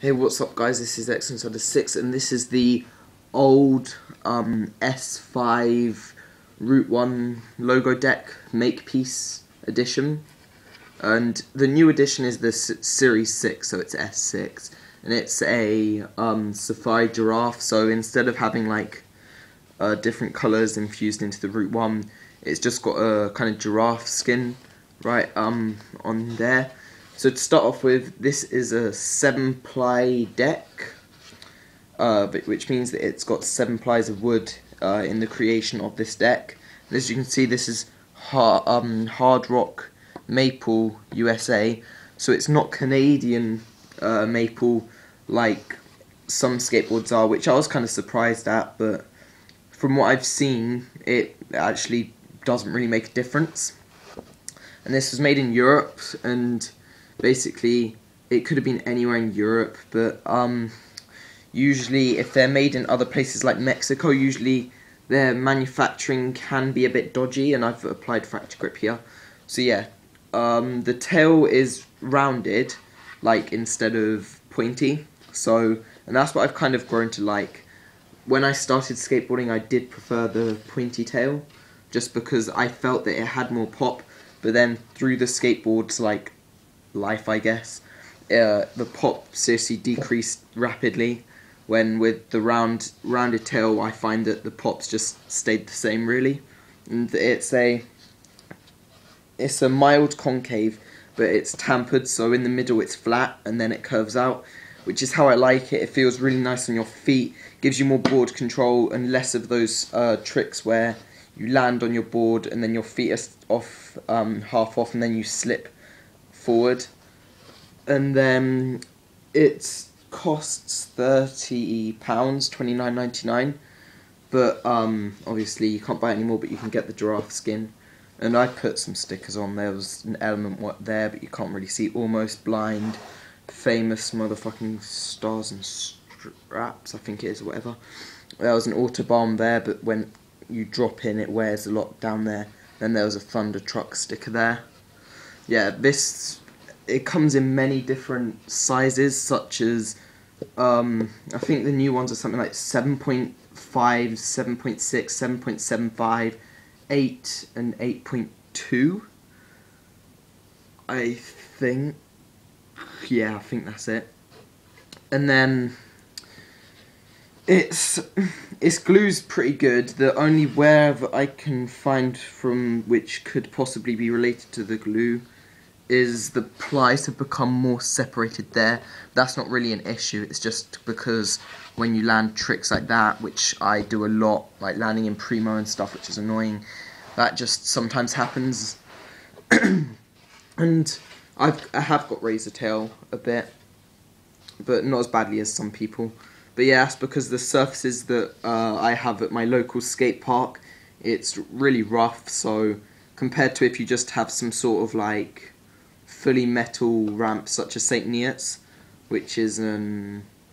Hey, what's up guys, this is X6 and this is the old S5 Routeone logo deck Makepeace edition, and the new edition is the Series 6, so it's S6, and it's a safari giraffe. So instead of having like different colours infused into the Routeone, it's just got a kind of giraffe skin right on there. So to start off with, this is a 7-ply deck, which means that it's got 7 plies of wood in the creation of this deck. And as you can see, this is hard rock maple USA, so it's not Canadian maple like some skateboards are, which I was kind of surprised at, but from what I've seen, it actually doesn't really make a difference. And this was made in Europe, and basically it could have been anywhere in Europe, but usually if they're made in other places like Mexico, usually their manufacturing can be a bit dodgy, and I've applied fracture grip here. So yeah, the tail is rounded, like, instead of pointy, and that's what I've kind of grown to like. When I started skateboarding, I did prefer the pointy tail, just because I felt that it had more pop, but then through the skateboard's like life, I guess, the pop seriously decreased rapidly, when with the rounded tail I find that the pops just stayed the same really. And it's a mild concave, but it's tampered, so in the middle it's flat and then it curves out, which is how I like it. It feels really nice on your feet, gives you more board control and less of those tricks where you land on your board and then your feet are off, half off, and then you slip forward. And then it costs £30, £29.99, but obviously you can't buy it anymore, but you can get the giraffe skin. And I put some stickers on. There was an element there, but you can't really see. Almost blind, famous motherfucking stars and straps, I think it is, or whatever. There was an Autobahn there, but when you drop in, it wears a lot down there. Then there was a Thunder Truck sticker there. Yeah, it comes in many different sizes, such as I think the new ones are something like 7.5, 7.6, 7.75, 8 and 8.2, I think. Yeah, I think that's it. And then its glue's pretty good. The only wear that I can find from which could possibly be related to the glue is the plies have become more separated there. That's not really an issue, it's just because when you land tricks like that, which I do a lot, like landing in primo and stuff, which is annoying, that just sometimes happens. And I have got razor tail a bit, but not as badly as some people. But yeah, that's because the surfaces that I have at my local skate park, it's really rough, so compared to if you just have some sort of like fully metal ramp such as St. Neots, which is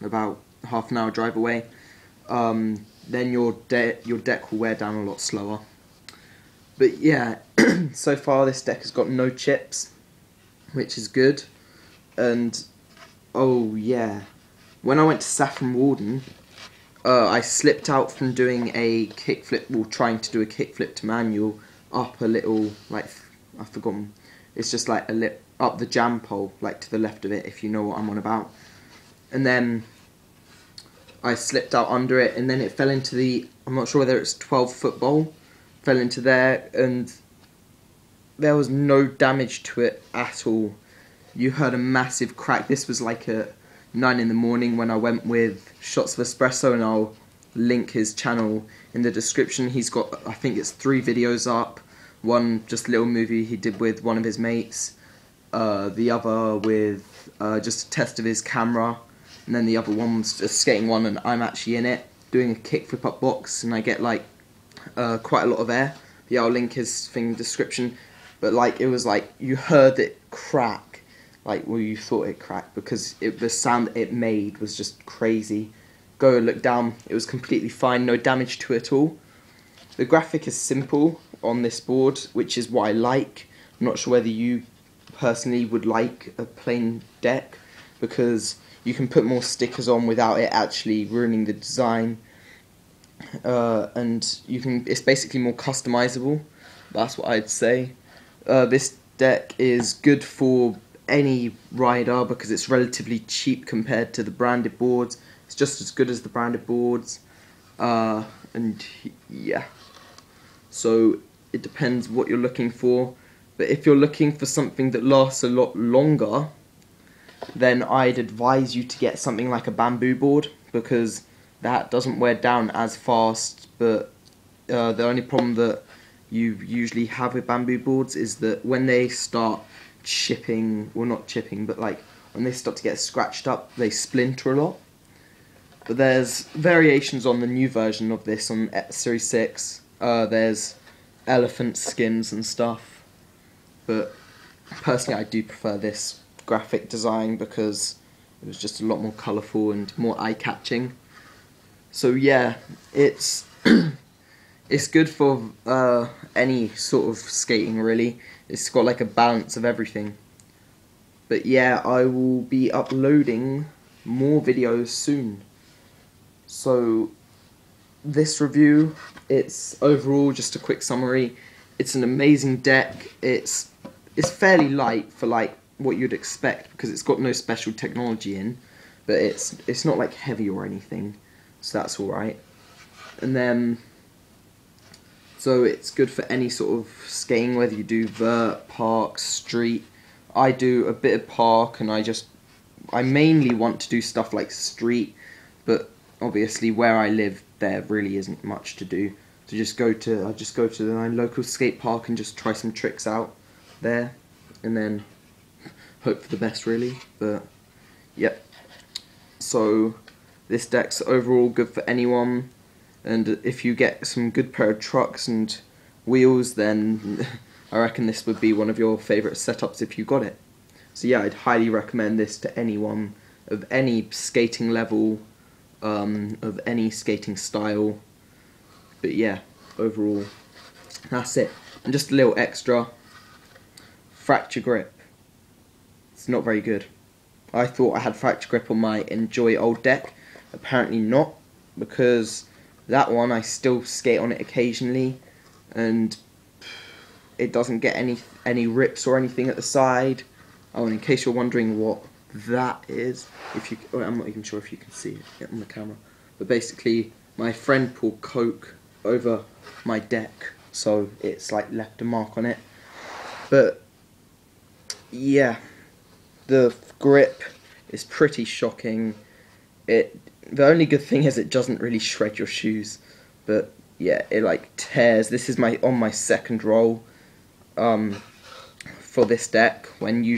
about half an hour drive away, then your deck will wear down a lot slower. But yeah, so far this deck has got no chips, which is good. And oh yeah, when I went to Saffron Walden, I slipped out from doing a kickflip, well, trying to do a kickflip to manual up a little, like, I've forgotten, it's just like a lip up the jam pole, like to the left of it, if you know what I'm on about. And then I slipped out under it, and then it fell into the, I'm not sure whether it's 12-foot bowl, fell into there, and there was no damage to it at all. You heard a massive crack. This was like at 9 in the morning when I went with Shots of Espresso, and I'll link his channel in the description. He's got, I think it's 3 videos up. One just a little movie he did with one of his mates, the other with just a test of his camera, and then the other one was a skating one, and I'm actually in it doing a kickflip up box, and I get like quite a lot of air. Yeah, I'll link his thing in the description. But like, it was like you heard it crack, like, well, you thought it cracked, because the sound it made was just crazy. Go look down, it was completely fine, no damage to it at all. The graphic is simple on this board, which is what I like. I'm not sure whether you personally would like a plain deck, because you can put more stickers on without it actually ruining the design, and it's basically more customizable. That's what I'd say. This deck is good for any rider because it's relatively cheap compared to the branded boards. It's just as good as the branded boards, and yeah, so it depends what you're looking for. But if you're looking for something that lasts a lot longer, then I'd advise you to get something like a bamboo board, because that doesn't wear down as fast. But the only problem that you usually have with bamboo boards is that when they start chipping, well, not chipping, but like when they start to get scratched up, they splinter a lot. But there's variations on the new version of this on Series 6. There's elephant skins and stuff, but personally I do prefer this graphic design because it was just a lot more colourful and more eye-catching. So yeah, it's it's good for any sort of skating really. It's got like a balance of everything. But yeah, I will be uploading more videos soon. So this review, it's overall just a quick summary. It's an amazing deck. It's fairly light for like what you'd expect because it's got no special technology in, but it's not like heavy or anything, so that's alright. And then so it's good for any sort of skating, whether you do vert, park, street. I do a bit of park, and I mainly want to do stuff like street, but obviously where I live there really isn't much to do. So I just go to my local skate park and just try some tricks out there, and then hope for the best really. But yep. So this deck's overall good for anyone, and if you get some good pair of trucks and wheels, then I reckon this would be one of your favourite setups if you got it. So yeah, I'd highly recommend this to anyone of any skating level, of any skating style. But yeah, overall, that's it. And just a little extra, fracture grip. It's not very good. I thought I had fracture grip on my Enjoy old deck. Apparently not, because that one I still skate on it occasionally, and it doesn't get any rips or anything at the side. Oh, and in case you're wondering what that is, I'm not even sure if you can see it on the camera, but basically my friend poured Coke over my deck, so it's like left a mark on it. But yeah, the grip is pretty shocking. The only good thing is it doesn't really shred your shoes, but yeah, it like tears. This is on my second roll for this deck, when you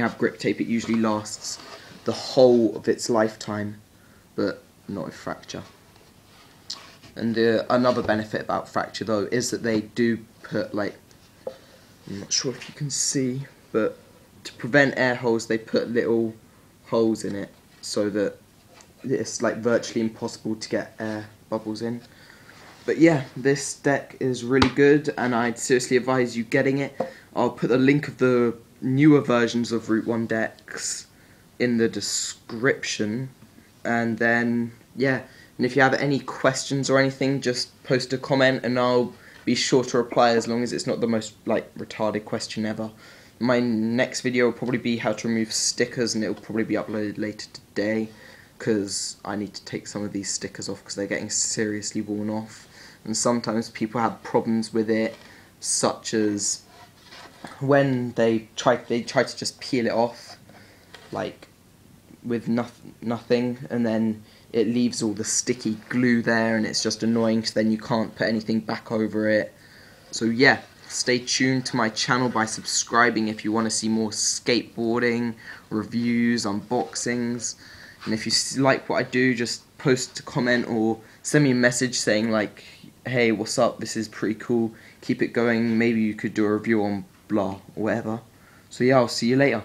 have grip tape it usually lasts the whole of its lifetime, but not with fracture. And another benefit about fracture though is that they do put, like, I'm not sure if you can see, but to prevent air holes they put little holes in it so that it's like virtually impossible to get air bubbles in. But yeah, this deck is really good, and I'd seriously advise you getting it. I'll put the link of the newer versions of Routeone decks in the description. And then, yeah, and if you have any questions or anything, just post a comment and I'll be sure to reply, as long as it's not the most, like, retarded question ever. My next video will probably be how to remove stickers, and it'll probably be uploaded later today, because I need to take some of these stickers off because they're getting seriously worn off. And sometimes people have problems with it, such as when they try to just peel it off, like with nothing, and then it leaves all the sticky glue there, and it's just annoying, so then you can't put anything back over it. So yeah, stay tuned to my channel by subscribing if you want to see more skateboarding, reviews, unboxings. And if you like what I do, just post a comment or send me a message saying like, hey, what's up, this is pretty cool, keep it going, maybe you could do a review on blah or whatever. So yeah, I'll see you later.